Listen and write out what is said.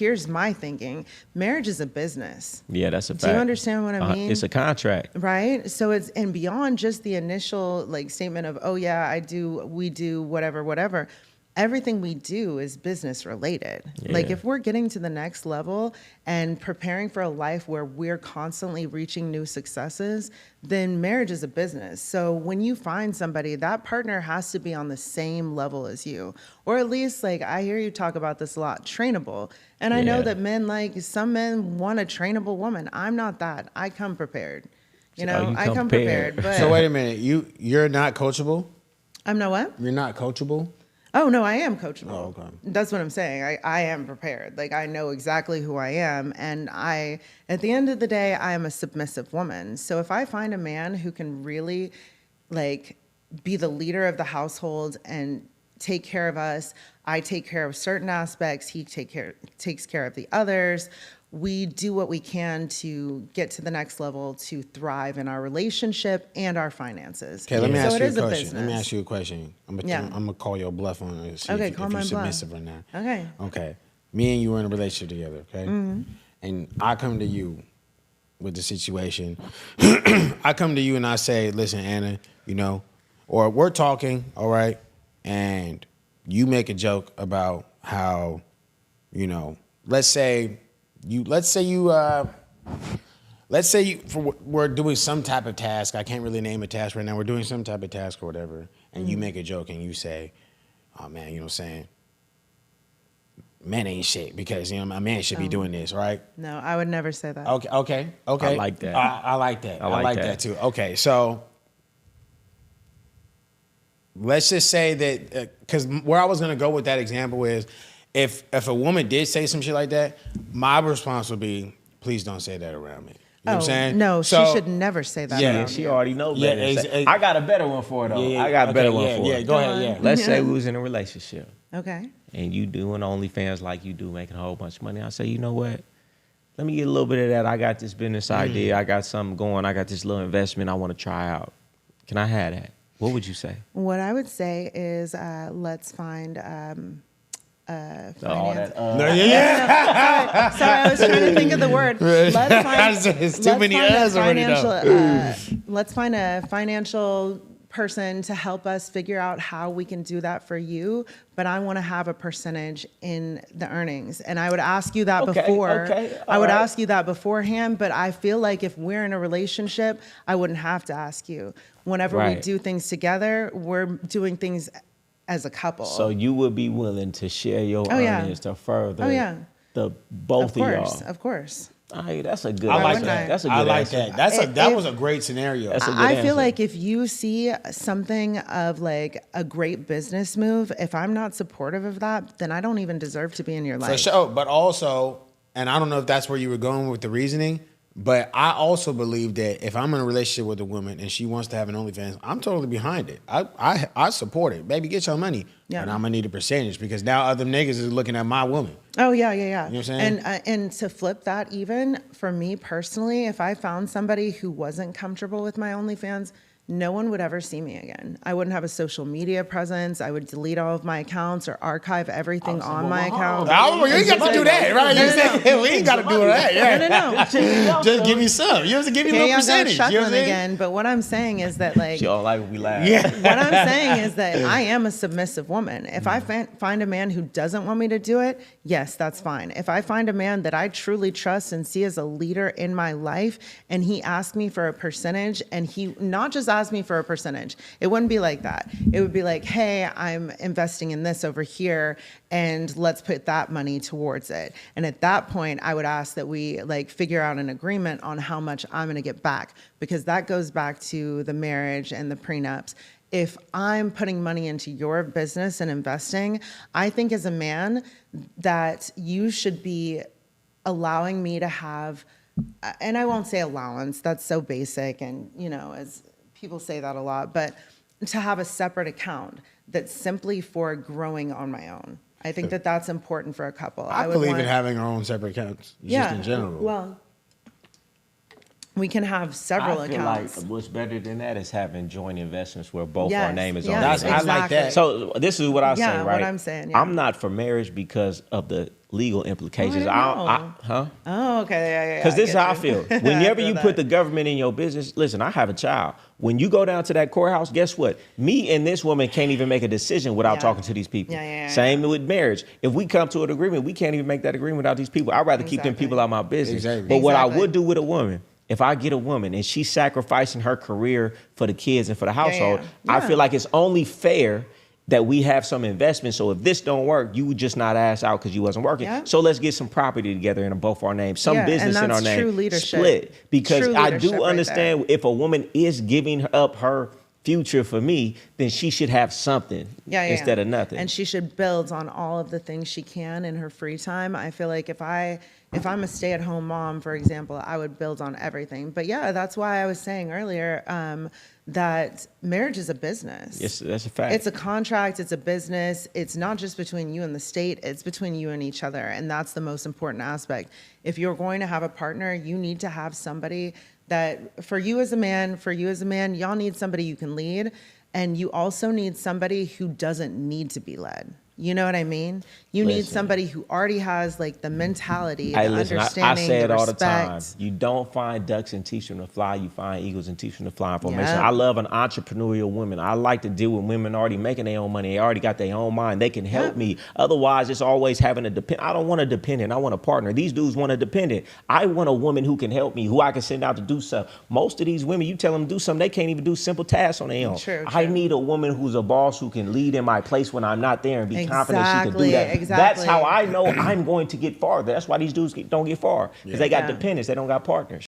here's my thinking. Marriage is a business. Yeah, that's a fact. Do you understand what I mean? It's a contract. Right? So it's, and beyond just the initial like statement of, oh yeah, we do, whatever. Everything we do is business related. Yeah. Like if we're getting to the next level and preparing for a life where we're constantly reaching new successes, then marriage is a business. So when you find somebody, that partner has to be on the same level as you, or at least, like, I hear you talk about this a lot, trainable. And I know that men, like, some men want a trainable woman. I'm not that. I come prepared. You know, I come prepared. But so wait a minute, you're not coachable? I'm not what? You're not coachable? Oh, no, I am coachable. Oh, okay. That's what I'm saying. I am prepared. Like, I know exactly who I am. And at the end of the day, I am a submissive woman. So if I find a man who can really, like, be the leader of the household and take care of us, I take care of certain aspects, he takes care of the others. We do what we can to get to the next level, to thrive in our relationship and our finances. Okay, let me ask you a question. Business. Let me ask you a question. I'm gonna call your bluff on it. See if you're submissive or not. Okay. Okay. Me and you were in a relationship together, okay? Mm-hmm. And I come to you with the situation. I come to you and I say, listen, Anna, you know, or we're talking, all right, and you make a joke about how, you know, let's say we're doing some type of task. I can't really name a task right now. We're doing some type of task or whatever, and you make a joke and you say, oh man, you know what I'm saying? Man ain't shit because, you know, my man should be doing this, right? No, I would never say that. Okay. I like that. I like that. I like that too. Okay, so let's just say that, because where I was going to go with that example is, if a woman did say some shit like that, my response would be, please don't say that around me. You know what I'm saying? No, she should never say that. Yeah, she already knows better. I got a better one for her, though. Yeah, I got a better one for her. Yeah, go ahead, yeah. Let's say we was in a relationship. Okay. And you doing OnlyFans like you do, making a whole bunch of money. I say, you know what? Let me get a little bit of that. I got this business idea. I got something going. I got this little investment I want to try out. Can I have that? What would you say? What I would say is let's find... finance. Yeah. Sorry, I was trying to think of the word. Let's find a financial person to help us figure out how we can do that for you. But I want to have a percentage in the earnings, and I would ask you that before. I would ask you that beforehand. But I feel like if we're in a relationship, I wouldn't have to ask you. Whenever we do things together, we're doing things as a couple. So you would be willing to share your earnings to further the both of y'all. Of course. That's a good I like answer. that. That's a good I like answer. that. That was a great scenario. That's a good I answer. feel like if you see something of like a great business move, if I'm not supportive of that, then I don't even deserve to be in your life. For sure. But also, and I don't know if that's where you were going with the reasoning, but I also believe that if I'm in a relationship with a woman and she wants to have an OnlyFans, I'm totally behind it. I support it. Baby, get your money. Yeah. And I'm going to need a percentage because now other niggas is looking at my woman. Oh, yeah. You know what I'm saying? And to flip that even, for me personally, if I found somebody who wasn't comfortable with my OnlyFans, no one would ever see me again. I wouldn't have a social media presence. I would delete all of my accounts or archive everything on my account. You ain't got to do that, right? We ain't got to do that. Yeah. No. Just give me some. You have to give me a little percentage. You know what I'm saying? Again, but what I'm saying is that, like, she all like we laugh. Yeah. What I'm saying is that I am a submissive woman. If I find a man who doesn't want me to do it, yes, that's fine. If I find a man that I truly trust and see as a leader in my life, and he asks me for a percentage, and he not just asks me for a percentage, it wouldn't be like that. It would be like, hey, I'm investing in this over here, and let's put that money towards it. And at that point, I would ask that we like figure out an agreement on how much I'm going to get back, because that goes back to the marriage and the prenups. If I'm putting money into your business and investing, I think as a man that you should be allowing me to have, and I won't say allowance, that's so basic, and you know, as people say that a lot, but to have a separate account that's simply for growing on my own. I think that that's important for a couple. I believe in having our own separate accounts, just in general. Well, we can have several accounts. Like what's better than that is having joint investments where both our name is on it. I like that. So this is what I say, right? What I'm saying. Yeah. I'm not for marriage because of the legal implications. know. Huh? Oh, okay. Yeah. Because this is get how I you. feel. Whenever I you feel put the that. government in your business, listen, I have a child. When you go down to that courthouse, guess what? Me and this woman can't even make a decision without Yeah. talking to these people. Yeah. Same with marriage. If we come to an agreement, we can't even make that agreement without these people. I'd rather keep them Exactly. people out of my business. Exactly. But what I Exactly. would do with a woman, if I get a woman and she's sacrificing her career for the kids and for the household, I Yeah. feel like it's only fair that we have some investment. So if this don't work, you would just not ask out because you wasn't working. Yeah. So let's get some property together in both our names, some Yeah, and business in our that's name. true leadership. Split. Because True I leadership do right understand if a woman is giving up her future for me, then she should have something instead of nothing. And she should build on all of the things she can in her free time. I feel like if I'm a stay-at-home mom, for example, I would build on everything. But yeah, that's why I was saying earlier that marriage is a business. Yes, that's a fact. It's a contract, it's a business. It's not just between you and the state, it's between you and each other. And that's the most important aspect. If you're going to have a partner, you need to have somebody that, for you as a man, y'all need somebody you can lead. And you also need somebody who doesn't need to be led. You know what I mean? You need Listen. somebody who already has like the mentality, Hey, the listen, I understanding, say it the all the time. respect. You don't find ducks and teach them to fly. You find eagles and teach them to fly in formation. Yeah. I love an entrepreneurial woman. I like to deal with women already making their own money. They already got their own mind. They can help me. Otherwise, it's always having a depend. I don't want a dependent. I want a partner. These dudes want a dependent. I want a woman who can help me, who I can send out to do stuff. Most of these women, you tell them to do something, they can't even do simple tasks on their own. True. I need a woman who's a boss who can lead in my place when I'm not there and be confident she can do that. Exactly. That's how I know I'm going to get farther. That's why these dudes don't get far, because they got Yeah. dependents. They don't got partners.